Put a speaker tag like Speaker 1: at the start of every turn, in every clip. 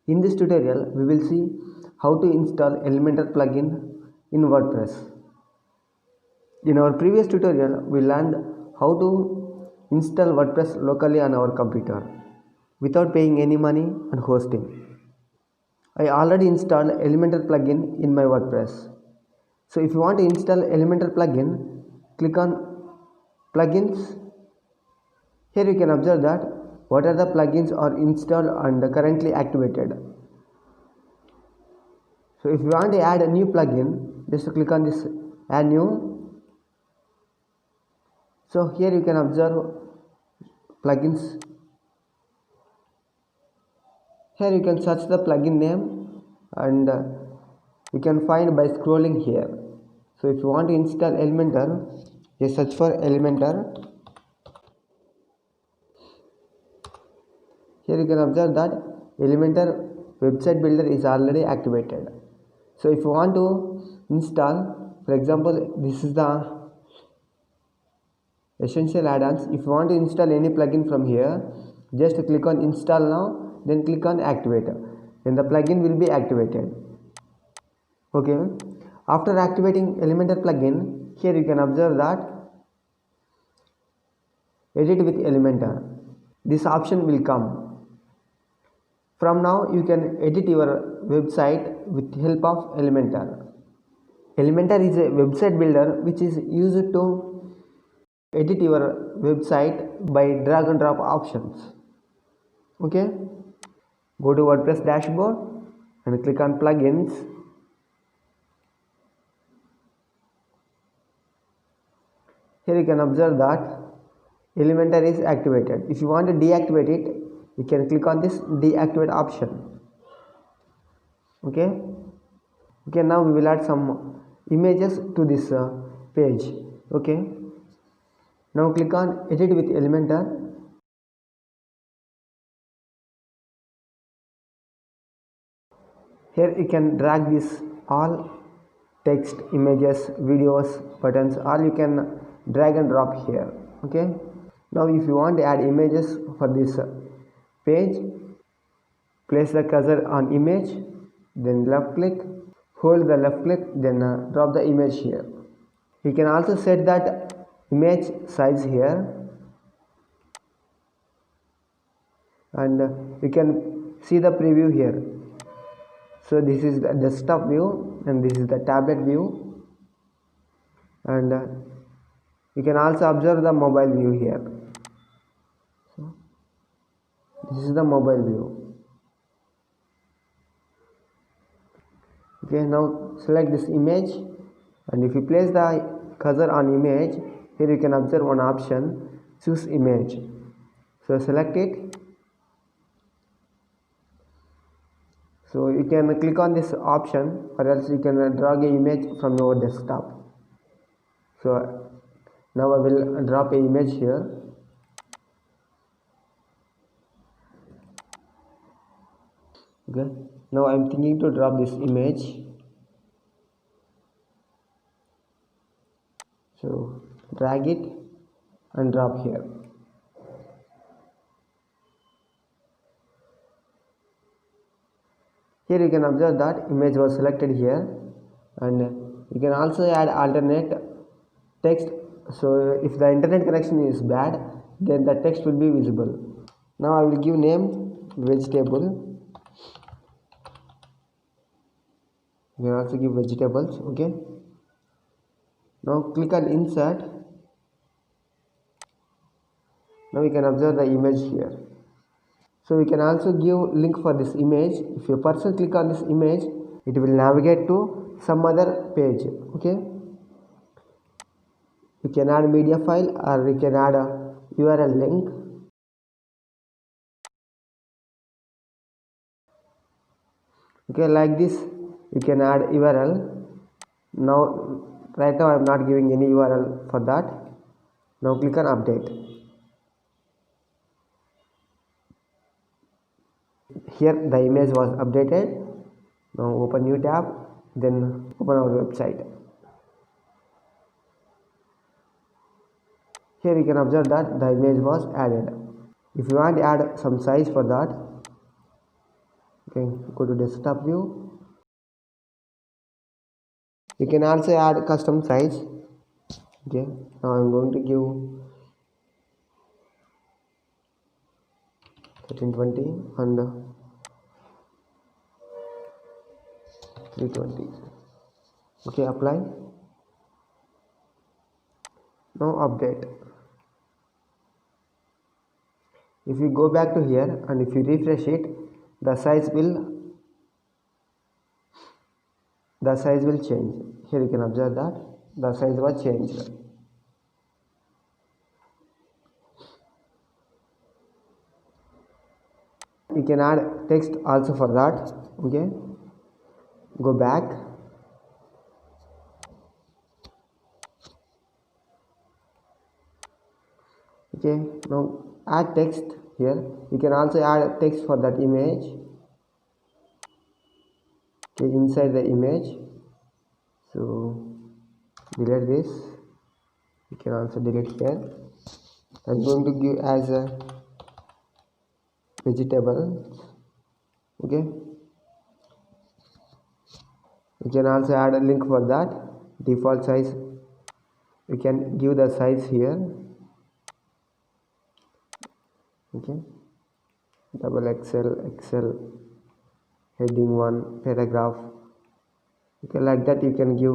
Speaker 1: In this tutorial, we will see how to install Elementor plugin in WordPress. In our previous tutorial, we learned how to install WordPress locally on our computer without paying any money and hosting. I already installed Elementor plugin in my WordPress. So if you want to install Elementor plugin, click on plugins. Here you can observe that what are the plugins are installed and currently activated. So if you want to add a new plugin, just click on this add new. So here you can observe plugins. Here you can search the plugin name and you can find by scrolling here. So if you want to install Elementor, just search for Elementor. Here you can observe that Elementor website builder is already activated. So if you want to install, for example, this is the essential add-ons. If you want to install any plugin from here, just click on install now, then click on activate. Then the plugin will be activated. Okay. After activating Elementor plugin, here you can observe that edit with Elementor. This option will come. From now you can edit your website with help of Elementor. Elementor is a website builder which is used to edit your website by drag and drop options. Okay, go to WordPress dashboard and click on plugins. Here you can observe that Elementor is activated. If you want to deactivate it, you can click on this deactivate option. Okay, now we will add some images to this page. Okay, now click on edit with Elementor. Here you can drag this all text, images, videos, buttons, all you can drag and drop here. Okay, now if you want to add images for this page, place the cursor on image, then left click, hold the left click, then drop the image here. You can also set that image size here, and you can see the preview here. So this is the desktop view and this is the tablet view, and you can also observe the mobile view here. So this is the mobile view. Okay, now select this image, and if you place the cursor on image, here you can observe one option, choose image. So select it. So you can click on this option, or else you can drag an image from your desktop. So now I will drop an image here. Okay, now I am thinking to drop this image. So drag it and drop here. Here you can observe that image was selected here, and you can also add alternate text. So if the internet connection is bad, then the text will be visible. Now I will give name vegetable. You can also give vegetables. Okay, now click on insert. Now you can observe the image here. So we can also give link for this image. If a person click on this image, it will navigate to some other page. Okay, you can add media file, or you can add a URL link. Okay, like this you can add URL. Now right now I am not giving any URL for that. Now click on update. Here the image was updated. Now open new tab, then open our website. Here you can observe that the image was added. If you want to add some size for that, Okay, go to desktop view. You can also add custom size. Okay, now I'm going to give 1320 and 320. Okay, apply. Now update. If you go back to here and if you refresh it, the size will change. Here you can observe that the size was changed. You can add text also for that. Okay, go back. Okay, now add text. Here you can also add text for that image. Okay, inside the image. So delete this. You can also delete here. I'm going to give as a vegetable. Okay, you can also add a link for that. Default size, you can give the size here. Okay, double XL, heading 1, paragraph. Okay, like that you can give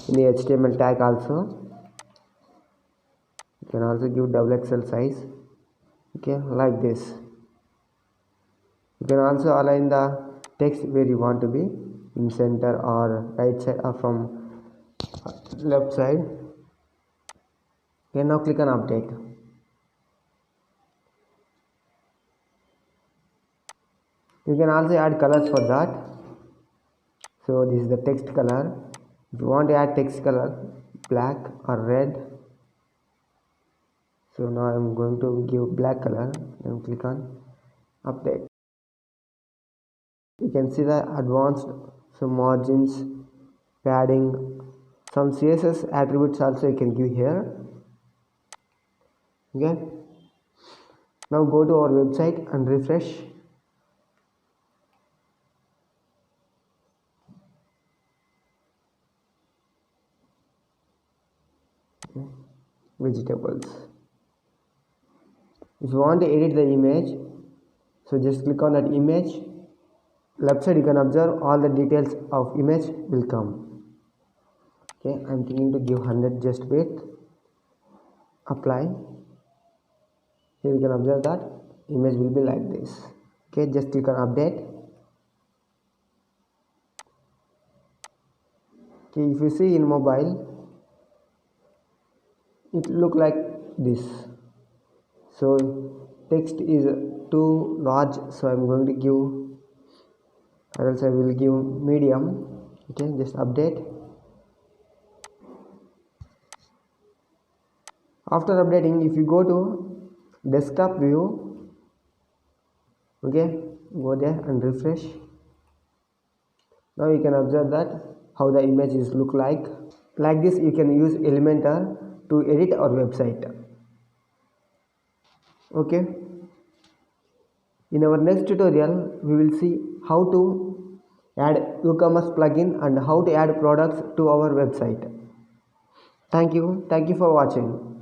Speaker 1: any HTML tag also. You can also give double XL size. Okay, like this. You can also align the text where you want to be, in center or right side or from left side. Okay, now click on update. You can also add colors for that. So this is the text color. If you want to add text color, black or red. So now I am going to give black color and click on update. You can see the advanced, some margins, padding, some CSS attributes also you can give here. Okay, now go to our website and refresh. Okay, vegetables. If you want to edit the image, so just click on that image. Left side you can observe all the details of image will come. Okay, I'm thinking to give 100 just width. Apply. Here you can observe that image will be like this. Okay, just click on update. Okay, if you see in mobile, it look like this. So text is too large, so I'm going to give, or else I will give medium. Okay, just update. After updating, if you go to desktop view, okay, go there and refresh. Now you can observe that how the images look like this. You can use Elementor to edit our website. Okay, in our next tutorial we will see how to add WooCommerce plugin and how to add products to our website. Thank you for watching.